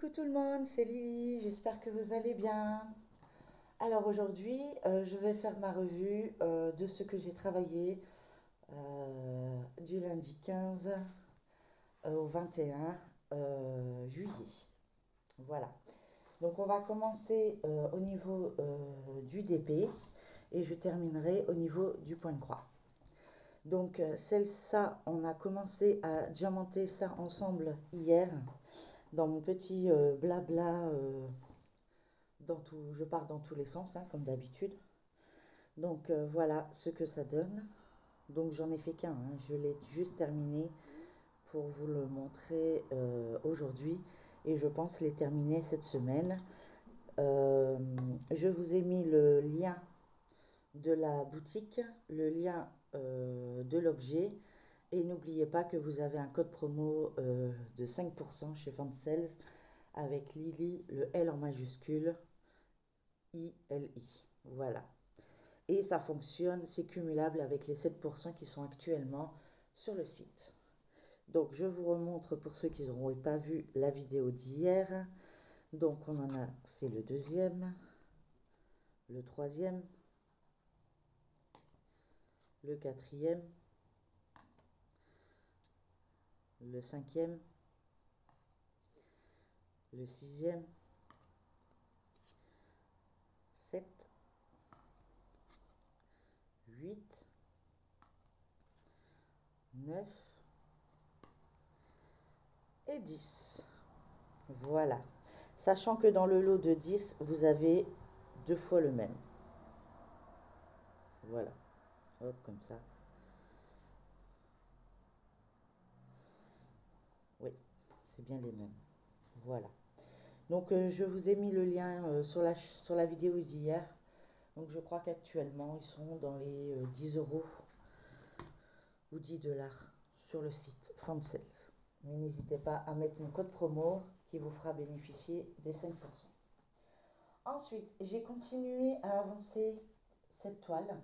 Coucou tout le monde, c'est Lily, j'espère que vous allez bien. Alors aujourd'hui, je vais faire ma revue de ce que j'ai travaillé du lundi 15 au 21 juillet. Voilà. Donc on va commencer au niveau du DP et je terminerai au niveau du point de croix. Donc ça, on a commencé à diamanter ça ensemble hier dans mon petit blabla. Je pars dans tous les sens, hein, comme d'habitude. Donc voilà ce que ça donne. Donc j'en ai fait qu'un, hein. Je l'ai juste terminé pour vous le montrer aujourd'hui. Et je pense les terminer cette semaine. Je vous ai mis le lien de la boutique, le lien de l'objet. Et n'oubliez pas que vous avez un code promo de 5% chez Fansales avec Lily, le L en majuscule, ILI. Voilà. Et ça fonctionne, c'est cumulable avec les 7% qui sont actuellement sur le site. Donc je vous remontre pour ceux qui n'auront pas vu la vidéo d'hier. Donc on en a, c'est le deuxième, le troisième, le quatrième, le cinquième, le sixième, 7, 8, 9 et 10. Voilà. Sachant que dans le lot de 10, vous avez deux fois le même. Voilà. Hop, comme ça. Oui, c'est bien les mêmes. Voilà. Donc je vous ai mis le lien sur la vidéo d'hier. Donc je crois qu'actuellement ils sont dans les 10 euros ou 10 dollars sur le site Fansales. Mais n'hésitez pas à mettre mon code promo qui vous fera bénéficier des 5%. Ensuite, j'ai continué à avancer cette toile.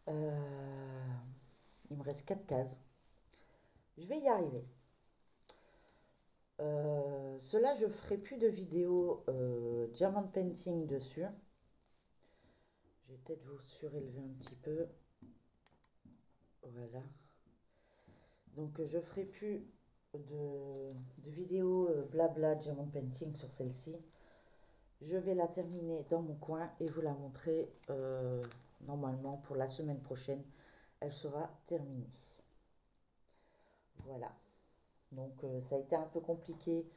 Il me reste 4 cases. Je vais y arriver. Cela, je ferai plus de vidéos diamond painting dessus. Je vais peut-être vous surélever un petit peu. Voilà. Donc je ferai plus de vidéos blabla diamond painting sur celle-ci. Je vais la terminer dans mon coin et vous la montrer normalement pour la semaine prochaine. Elle sera terminée. Voilà. Donc ça a été un peu compliqué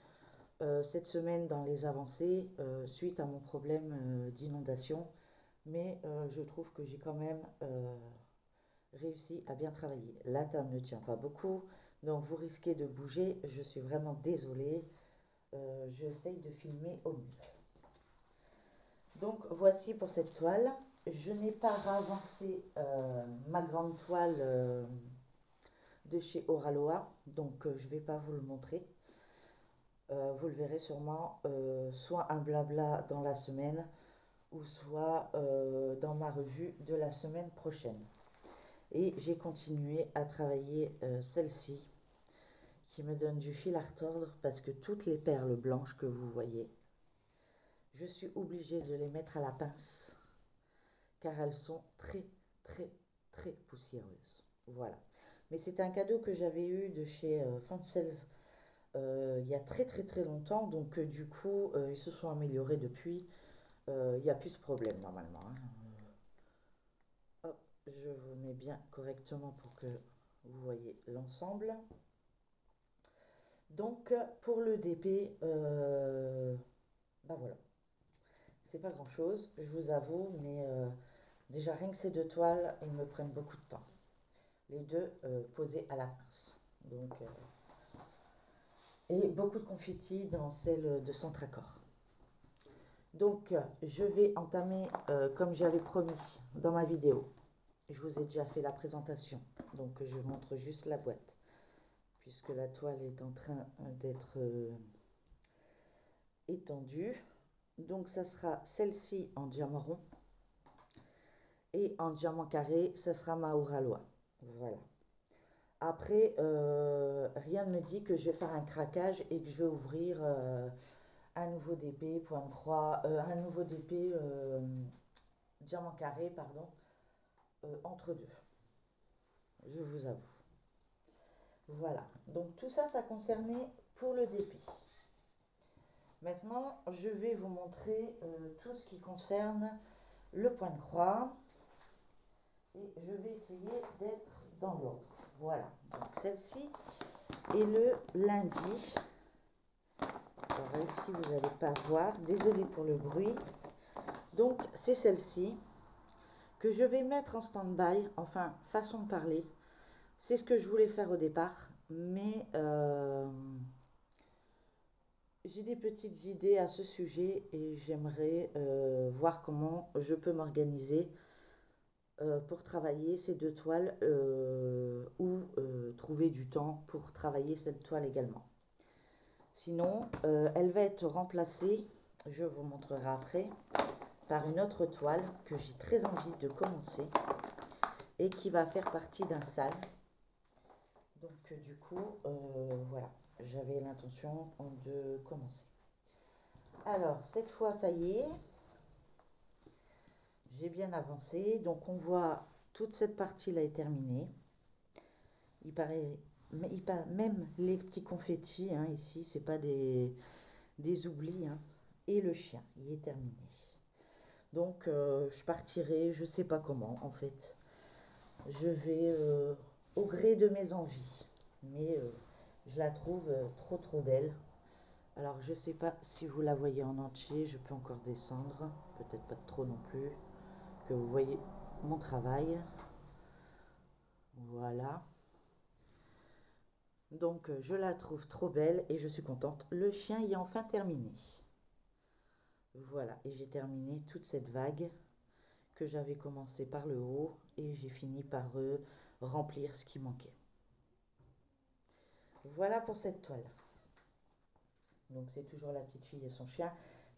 cette semaine dans les avancées suite à mon problème d'inondation. Mais je trouve que j'ai quand même réussi à bien travailler. La table ne tient pas beaucoup, donc vous risquez de bouger. Je suis vraiment désolée. J'essaye de filmer au mieux. Donc voici pour cette toile. Je n'ai pas avancé ma grande toile de chez Oraloa, donc je ne vais pas vous le montrer. Vous le verrez sûrement, soit un blabla dans la semaine, ou soit dans ma revue de la semaine prochaine. Et j'ai continué à travailler celle-ci, qui me donne du fil à retordre, parce que toutes les perles blanches que vous voyez, je suis obligée de les mettre à la pince, car elles sont très, très, très poussiéreuses. Voilà. Mais c'est un cadeau que j'avais eu de chez Fansales il y a très, très, très longtemps. Donc, du coup, ils se sont améliorés depuis. Il n'y a plus ce problème, normalement, hein. Hop, je vous mets bien correctement pour que vous voyez l'ensemble. Donc, pour le DP, bah voilà. C'est pas grand chose, je vous avoue, mais déjà rien que ces deux toiles, ils me prennent beaucoup de temps. Les deux posées à la pince. Donc, et beaucoup de confetti dans celle de Centracor. Donc, je vais entamer, comme j'avais promis dans ma vidéo. Je vous ai déjà fait la présentation, donc je montre juste la boîte, puisque la toile est en train d'être étendue. Donc, ça sera celle-ci en diamant rond. Et en diamant carré, ça sera ma Oraloa. Voilà. Après, rien ne me dit que je vais faire un craquage et que je vais ouvrir un nouveau DP, point de croix, un nouveau DP, diamant carré, pardon, entre deux, je vous avoue. Voilà, donc tout ça, ça concernait pour le DP. Maintenant, je vais vous montrer tout ce qui concerne le point de croix et je vais essayer d'être dans l'ordre. Voilà, donc celle-ci est le lundi. Alors ici, vous n'allez pas voir, désolé pour le bruit. Donc, c'est celle-ci que je vais mettre en stand-by, enfin, façon de parler. C'est ce que je voulais faire au départ, mais j'ai des petites idées à ce sujet et j'aimerais voir comment je peux m'organiser pour travailler ces deux toiles ou trouver du temps pour travailler cette toile également. Sinon, elle va être remplacée, je vous montrerai après, par une autre toile que j'ai très envie de commencer et qui va faire partie d'un sale. Donc du coup, voilà, j'avais l'intention de commencer. Alors, cette fois, ça y est, j'ai bien avancé. Donc on voit toute cette partie-là est terminée. Il paraît, même les petits confettis, hein, ici, c'est pas des oublis. Hein. Et le chien, il est terminé. Donc je partirai, je sais pas comment en fait. Je vais au gré de mes envies. Mais je la trouve trop belle. Alors je sais pas si vous la voyez en entier, je peux encore descendre, peut-être pas trop non plus, que vous voyez mon travail. Voilà. Donc je la trouve trop belle et je suis contente. Le chien y est enfin terminé. Voilà, et j'ai terminé toute cette vague que j'avais commencé par le haut et j'ai fini par remplir ce qui manquait. Voilà pour cette toile. Donc c'est toujours la petite fille et son chien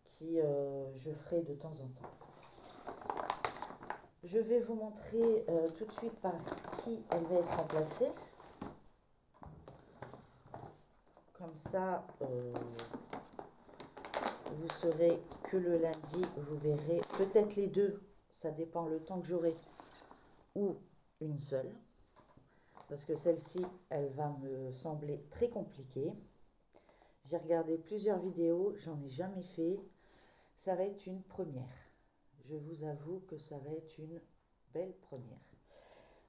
qui je ferai de temps en temps. Je vais vous montrer tout de suite par qui elle va être remplacée. Comme ça, vous saurez que le lundi, vous verrez peut-être les deux. Ça dépend le temps que j'aurai. Ou une seule. Parce que celle-ci, elle va me sembler très compliquée. J'ai regardé plusieurs vidéos, j'en ai jamais fait. Ça va être une première. Je vous avoue que ça va être une belle première.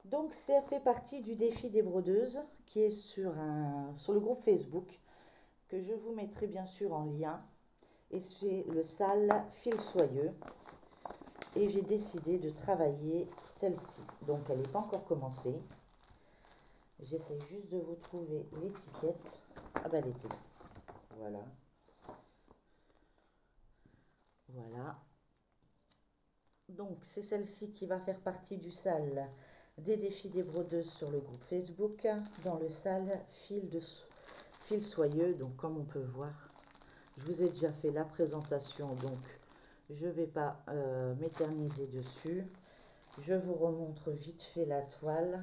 Donc ça fait partie du défi des brodeuses qui est sur le groupe Facebook que je vous mettrai bien sûr en lien. Et c'est le sale fil soyeux. Et j'ai décidé de travailler celle-ci. Donc elle n'est pas encore commencée. J'essaie juste de vous trouver l'étiquette. Ah bah elle était là. Voilà. Voilà. Donc c'est celle-ci qui va faire partie du sale des défis des brodeuses sur le groupe Facebook. Dans le sale fil soyeux. Donc comme on peut voir, je vous ai déjà fait la présentation. Donc je ne vais pas m'éterniser dessus. Je vous remontre vite fait la toile.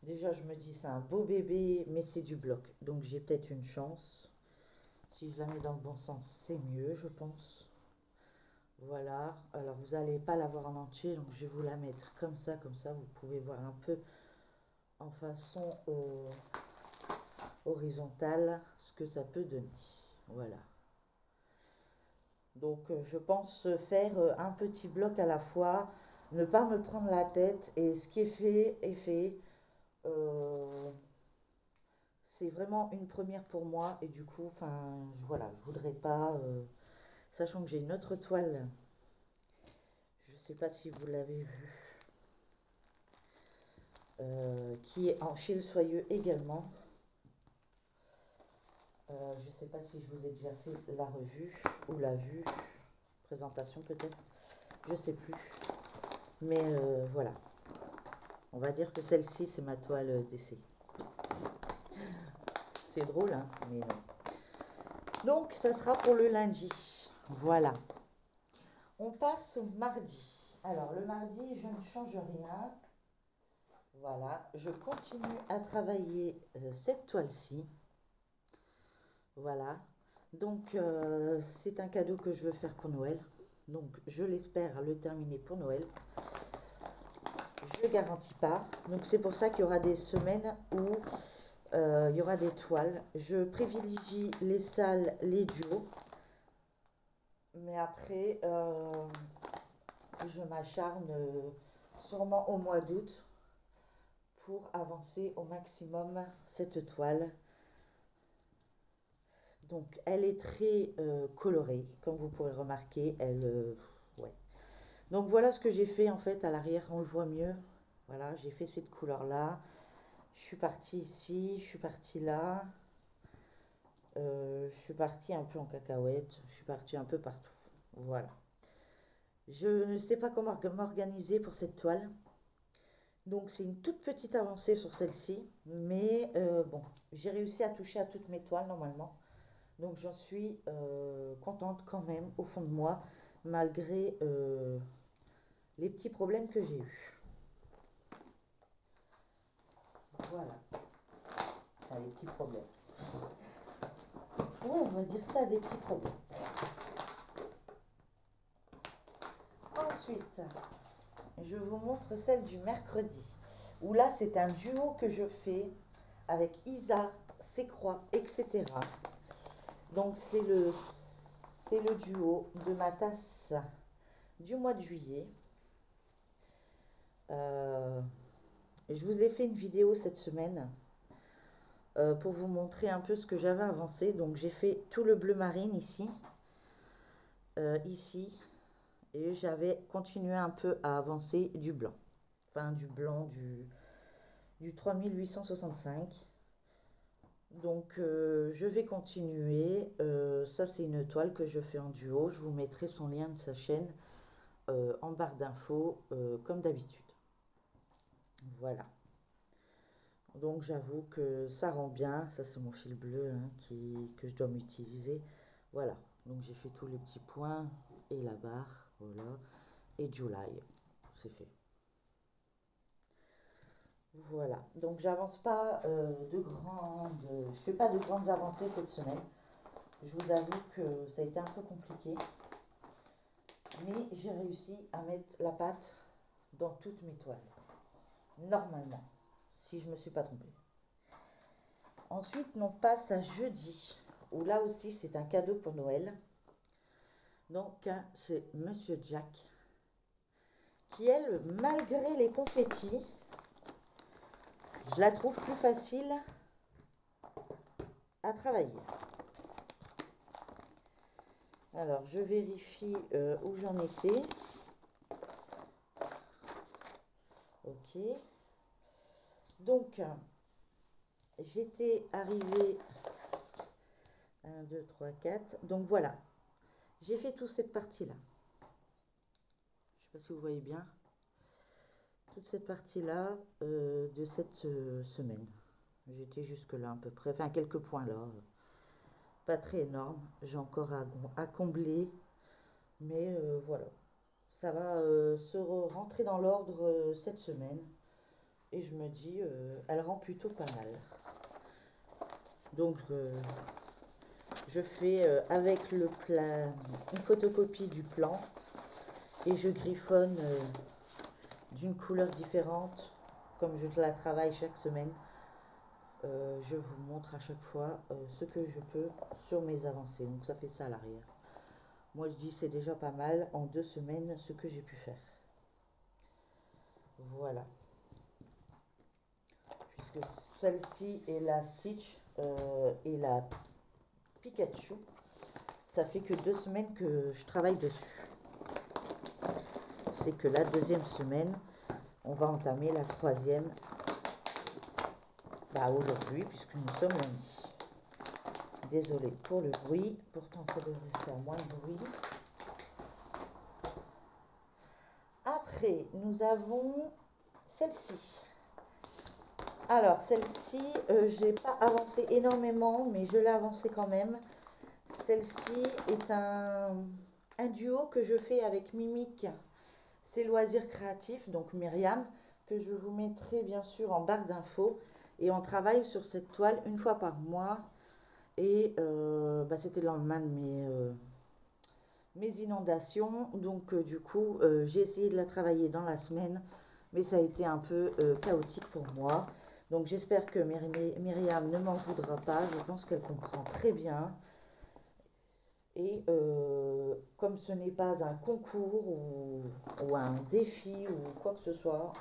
Déjà, je me dis, c'est un beau bébé, mais c'est du bloc. Donc, j'ai peut-être une chance. Si je la mets dans le bon sens, c'est mieux, je pense. Voilà. Alors, vous n'allez pas la voir en entier. Donc, je vais vous la mettre comme ça. Comme ça, vous pouvez voir un peu en façon horizontale ce que ça peut donner. Voilà. Donc, je pense faire un petit bloc à la fois. Ne pas me prendre la tête. Et ce qui est fait, est fait. C'est vraiment une première pour moi et du coup, enfin, voilà, je voudrais pas, sachant que j'ai une autre toile, je sais pas si vous l'avez vue, qui est en fil soyeux également. Je sais pas si je vous ai déjà fait la revue ou la vue, présentation peut-être, je sais plus, mais voilà, on va dire que celle-ci c'est ma toile d'essai. C'est drôle, hein, mais non. Donc, ça sera pour le lundi. Voilà. On passe au mardi. Alors, le mardi, je ne change rien. Voilà, je continue à travailler cette toile-ci. Voilà, donc c'est un cadeau que je veux faire pour Noël. Donc je l'espère le terminer pour Noël. Je ne garantis pas. Donc c'est pour ça qu'il y aura des semaines où il y aura des toiles. Je privilégie les salles, les duos. Mais après, je m'acharne sûrement au mois d'août pour avancer au maximum cette toile. Donc elle est très colorée, comme vous pourrez le remarquer. Ouais. Donc voilà ce que j'ai fait en fait à l'arrière, on le voit mieux. Voilà, j'ai fait cette couleur là. Je suis partie ici, je suis partie là. Je suis partie un peu en cacahuète, je suis partie un peu partout. Voilà. Je ne sais pas comment m'organiser pour cette toile. Donc c'est une toute petite avancée sur celle-ci. Mais bon, j'ai réussi à toucher à toutes mes toiles normalement. Donc j'en suis contente quand même au fond de moi, malgré les petits problèmes que j'ai eus. Voilà. Enfin, les petits problèmes. Oui, on va dire ça, des petits problèmes. Ensuite, je vous montre celle du mercredi. Où là, c'est un duo que je fais avec Isa, Sécroix, etc. Donc c'est le duo de ma tasse du mois de juillet. Je vous ai fait une vidéo cette semaine pour vous montrer un peu ce que j'avais avancé. Donc j'ai fait tout le bleu marine ici, ici, et j'avais continué un peu à avancer du blanc. Enfin du blanc du 3865. Donc je vais continuer. Ça c'est une toile que je fais en duo. Je vous mettrai son lien de sa chaîne en barre d'infos comme d'habitude. Voilà. Donc j'avoue que ça rend bien. Ça c'est mon fil bleu hein, que je dois m'utiliser. Voilà. Donc j'ai fait tous les petits points et la barre. Voilà. Et July. C'est fait. Voilà. Donc j'avance pas je fais pas de grandes avancées cette semaine. Je vous avoue que ça a été un peu compliqué. Mais j'ai réussi à mettre la pâte dans toutes mes toiles. Normalement. Si je ne me suis pas trompée. Ensuite, on passe à jeudi. Où là aussi, c'est un cadeau pour Noël. Donc, c'est Monsieur Jack. Qui, elle, malgré les confettis, je la trouve plus facile à travailler. Alors, je vérifie où j'en étais. Ok. Donc, j'étais arrivée 1, 2, 3, 4. Donc voilà, j'ai fait toute cette partie-là. Je ne sais pas si vous voyez bien. Toute cette partie-là de cette semaine. J'étais jusque-là à peu près. Enfin, quelques points là. Pas très énorme. J'ai encore à combler. Mais voilà. Ça va se rentrer dans l'ordre cette semaine. Et je me dis, elle rend plutôt pas mal. Donc, je fais avec le plan, une photocopie du plan. Et je griffonne d'une couleur différente. Comme je la travaille chaque semaine. Je vous montre à chaque fois ce que je peux sur mes avancées. Donc ça fait ça à l'arrière. Moi je dis c'est déjà pas mal en 2 semaines ce que j'ai pu faire. Voilà. Puisque celle-ci est la Stitch et la Pikachu. Ça fait que 2 semaines que je travaille dessus. C'est que la 2e semaine, on va entamer la 3e aujourd'hui puisque nous sommes lundi. Désolée pour le bruit, pourtant ça devrait faire moins de bruit. Après, nous avons celle-ci. Alors, celle-ci, je n'ai pas avancé énormément, mais je l'ai avancé quand même. Celle-ci est un duo que je fais avec Mimic, ses loisirs créatifs, donc Myriam. que je vous mettrai bien sûr en barre d'infos. Et on travaille sur cette toile une fois par mois. Et c'était le lendemain de mes inondations. Donc du coup, j'ai essayé de la travailler dans la semaine. Mais ça a été un peu chaotique pour moi. Donc j'espère que Myriam ne m'en voudra pas. Je pense qu'elle comprend très bien. Et comme ce n'est pas un concours ou un défi ou quoi que ce soit,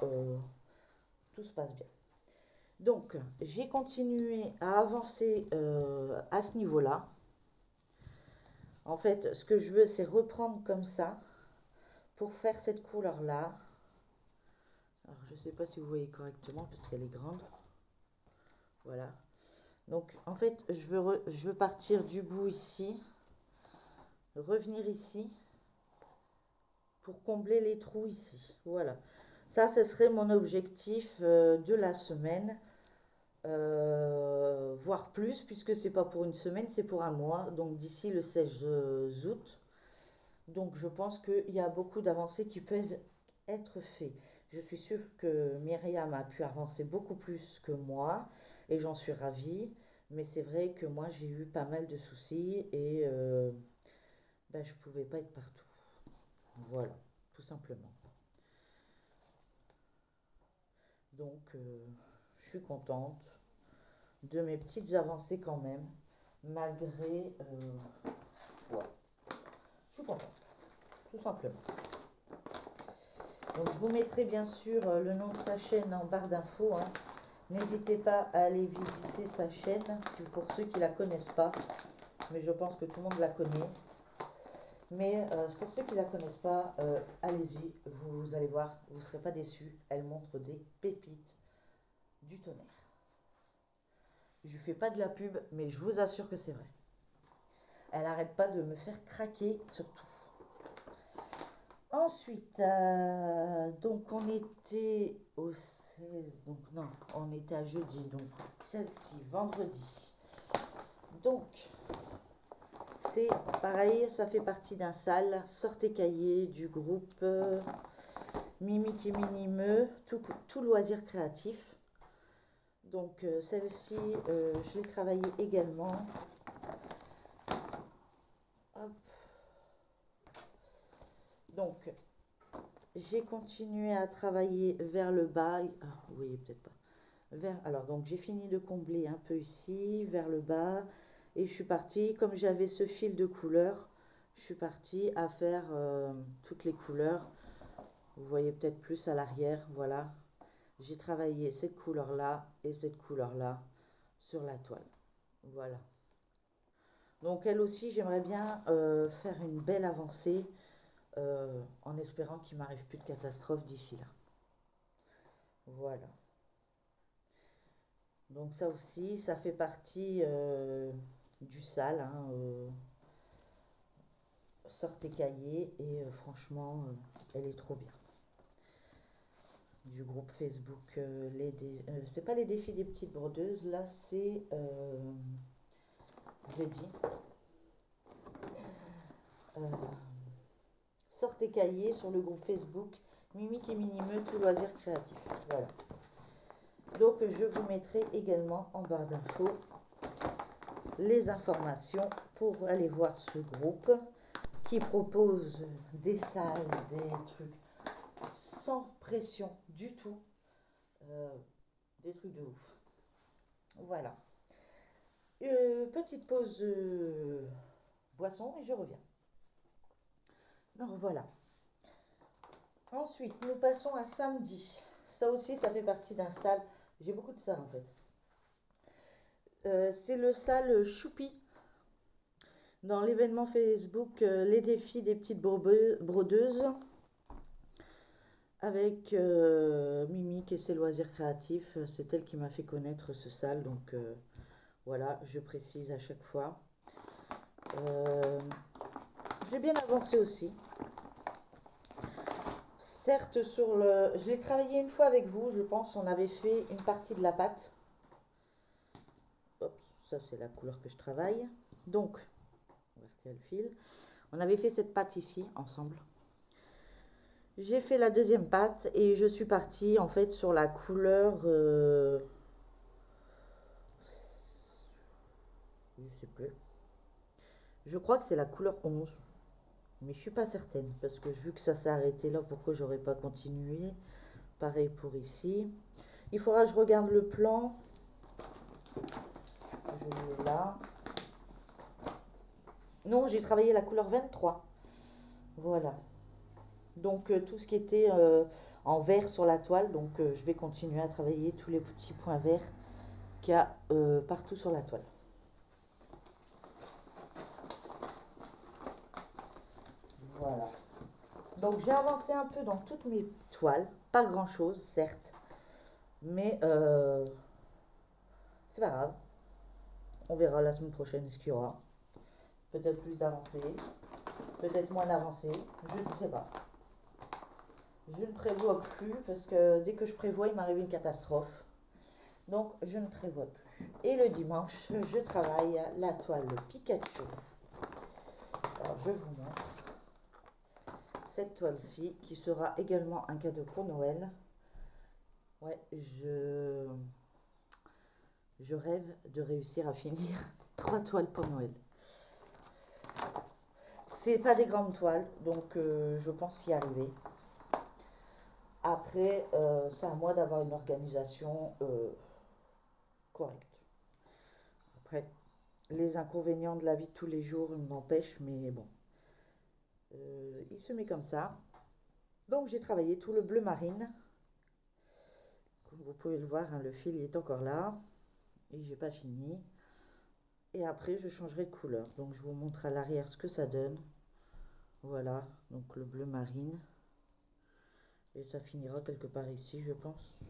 tout se passe bien. Donc j'ai continué à avancer à ce niveau-là. En fait, ce que je veux, c'est reprendre comme ça pour faire cette couleur-là. Alors, je ne sais pas si vous voyez correctement parce qu'elle est grande. Voilà. Donc, en fait, je veux partir du bout ici, revenir ici pour combler les trous ici. Voilà. Ça, ce serait mon objectif de la semaine. Voire plus, puisque c'est pas pour une semaine, c'est pour un mois. Donc, d'ici le 16 août. Donc je pense qu'il y a beaucoup d'avancées qui peuvent être faites. Je suis sûre que Myriam a pu avancer beaucoup plus que moi et j'en suis ravie. Mais c'est vrai que moi j'ai eu pas mal de soucis et je ne pouvais pas être partout. Voilà, tout simplement. Donc je suis contente de mes petites avancées quand même, malgré... ouais, je suis contente, tout simplement. Donc je vous mettrai bien sûr le nom de sa chaîne en barre d'infos. Hein. N'hésitez pas à aller visiter sa chaîne pour ceux qui ne la connaissent pas. Mais je pense que tout le monde la connaît. Mais pour ceux qui ne la connaissent pas, allez-y, vous allez voir, vous ne serez pas déçus. Elle montre des pépites du tonnerre. Je ne fais pas de la pub, mais je vous assure que c'est vrai. Elle n'arrête pas de me faire craquer surtout. Ensuite, donc on était au 16, donc non, on était à jeudi, donc celle-ci, vendredi. Donc, c'est pareil, ça fait partie d'un salle, sortez cahier du groupe Mimi qui Minimeux, tout loisir créatif. Donc celle-ci, je l'ai travaillée également. Hop. Donc, j'ai continué à travailler vers le bas. Ah, vous voyez peut-être pas. Alors, donc, j'ai fini de combler un peu ici, vers le bas. Et je suis partie, comme j'avais ce fil de couleur, je suis partie à faire toutes les couleurs. Vous voyez peut-être plus à l'arrière, voilà. J'ai travaillé cette couleur-là et cette couleur-là sur la toile. Voilà. Donc, elle aussi, j'aimerais bien faire une belle avancée. En espérant qu'il m'arrive plus de catastrophe d'ici là. Voilà. Donc ça aussi, ça fait partie du sale, hein, sortez cahier et franchement, elle est trop bien. Du groupe Facebook, c'est pas les défis des petites brodeuses, là c'est jeudi. Sortez cahier sur le groupe Facebook Mimique et Minimeux, tout loisir créatif. Voilà. Donc je vous mettrai également en barre d'infos les informations pour aller voir ce groupe qui propose des salles, des trucs sans pression du tout, des trucs de ouf. Voilà. Petite pause boisson et je reviens. Alors voilà. Ensuite, nous passons à samedi. Ça aussi, ça fait partie d'un salle. J'ai beaucoup de salles en fait. C'est le salle Choupi. Dans l'événement Facebook, les défis des petites brodeuses. Avec Mimique et ses loisirs créatifs. C'est elle qui m'a fait connaître ce salle. Donc voilà, je précise à chaque fois. J'ai bien avancé aussi. Certes, je l'ai travaillé une fois avec vous, je pense. On avait fait une partie de la pâte. Hop, ça c'est la couleur que je travaille. Donc, on va retirer le fil. On avait fait cette pâte ici, ensemble. J'ai fait la deuxième pâte et je suis partie en fait sur la couleur, je sais plus, je crois que c'est la couleur 11, mais je suis pas certaine parce que vu que ça s'est arrêté là, pourquoi j'aurais pas continué? Pareil pour ici. Il faudra que je regarde le plan, je l'ai là. Non, j'ai travaillé la couleur 23. Voilà. Donc tout ce qui était en vert sur la toile, donc je vais continuer à travailler tous les petits points verts qu'il y a partout sur la toile. Voilà. Donc j'ai avancé un peu dans toutes mes toiles, pas grand chose certes, mais c'est pas grave. On verra la semaine prochaine ce qu'il y aura. Peut-être plus d'avancées, peut-être moins d'avancées, je ne sais pas. Je ne prévois plus parce que dès que je prévois, il m'arrive une catastrophe. Donc je ne prévois plus. Et le dimanche, je travaille la toile Pikachu. Alors je vous montre cette toile-ci qui sera également un cadeau pour Noël. Ouais, je rêve de réussir à finir 3 toiles pour Noël. C'est pas des grandes toiles, donc je pense y arriver. Après, c'est à moi d'avoir une organisation correcte. Après, les inconvénients de la vie de tous les jours m'empêchent, mais bon, il se met comme ça. Donc j'ai travaillé tout le bleu marine. Comme vous pouvez le voir, hein, le fil est encore là. Et j'ai pas fini. Et après, je changerai de couleur. Donc je vous montre à l'arrière ce que ça donne. Voilà, donc le bleu marine. Et ça finira quelque part ici, je pense.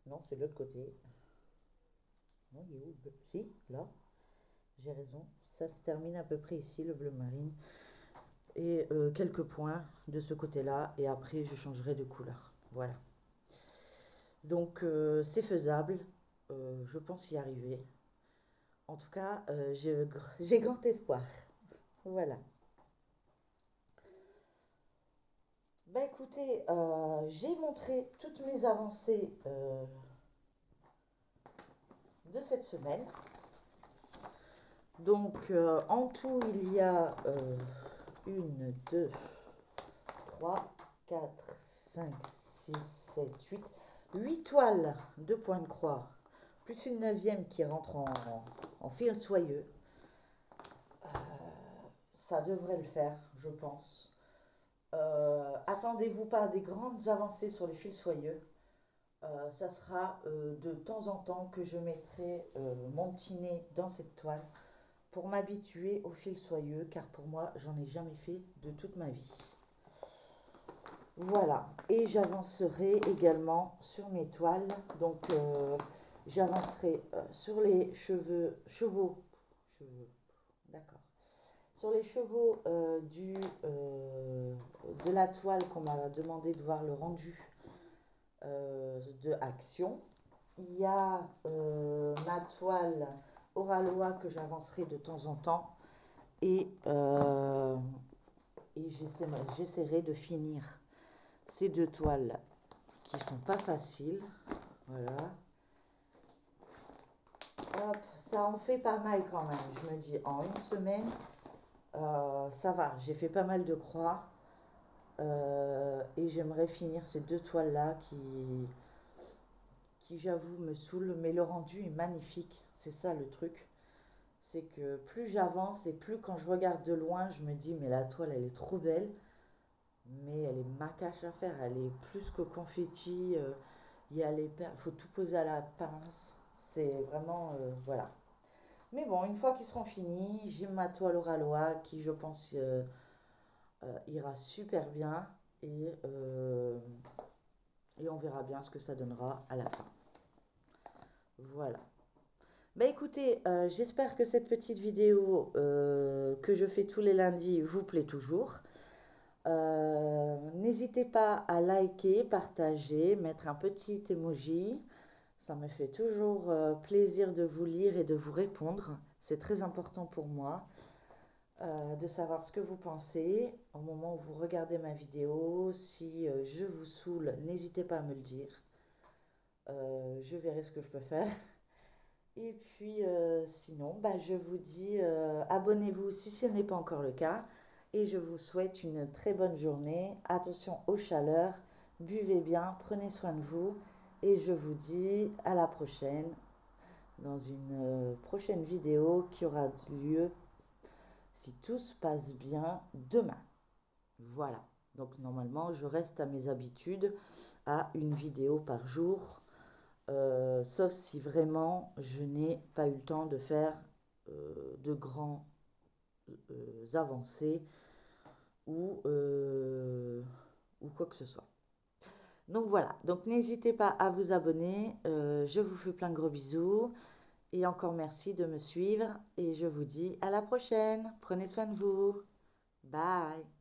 Non, c'est de l'autre côté. Non, il est où le bleu? Si, là. J'ai raison. Ça se termine à peu près ici, le bleu marine. Et quelques points de ce côté-là. Et après, je changerai de couleur. Voilà. Donc, c'est faisable. Je pense y arriver. En tout cas, j'ai grand espoir. Voilà. Bah écoutez, j'ai montré toutes mes avancées de cette semaine. Donc en tout, il y a 1, 2, 3, 4, 5, 6, 7, 8 toiles de point de croix, plus une 9e qui rentre en fil soyeux. Ça devrait le faire, je pense. Attendez-vous pas à des grandes avancées sur les fils soyeux. Ça sera de temps en temps que je mettrai mon petit nez dans cette toile pour m'habituer au fil soyeux, car pour moi, j'en ai jamais fait de toute ma vie. Voilà, et j'avancerai également sur mes toiles, donc j'avancerai sur les chevaux, d'accord, sur les chevaux de la toile qu'on m'a demandé de voir le rendu de Action. Il y a ma toile Oralois que j'avancerai de temps en temps et j'essaierai de finir ces 2 toiles qui sont pas faciles. Voilà. Hop, ça en fait pas mal quand même. Je me dis en une semaine, ça va. J'ai fait pas mal de croix et j'aimerais finir ces 2 toiles-là qui j'avoue me saoulent, mais le rendu est magnifique. C'est ça le truc. C'est que plus j'avance et plus quand je regarde de loin, je me dis mais la toile elle est trop belle, mais elle est macache à faire, elle est plus que confetti, il y a les perles, faut tout poser à la pince, c'est vraiment, voilà. Mais bon, une fois qu'ils seront finis, j'ai ma toile Oralois qui je pense ira super bien et on verra bien ce que ça donnera à la fin. Voilà. Bah écoutez, j'espère que cette petite vidéo que je fais tous les lundis vous plaît toujours. N'hésitez pas à liker, partager, mettre un petit emoji. Ça me fait toujours plaisir de vous lire et de vous répondre. C'est très important pour moi. de savoir ce que vous pensez au moment où vous regardez ma vidéo. Si je vous saoule, n'hésitez pas à me le dire. Je verrai ce que je peux faire. Et puis sinon, bah, je vous dis abonnez-vous si ce n'est pas encore le cas. Et je vous souhaite une très bonne journée. Attention aux chaleurs, buvez bien, prenez soin de vous. Et je vous dis à la prochaine dans une prochaine vidéo qui aura lieu si tout se passe bien demain. Voilà. Donc normalement, je reste à mes habitudes à une vidéo par jour. Sauf si vraiment je n'ai pas eu le temps de faire de grands avancées ou quoi que ce soit. Donc voilà, donc n'hésitez pas à vous abonner, je vous fais plein de gros bisous et encore merci de me suivre et je vous dis à la prochaine, prenez soin de vous, bye.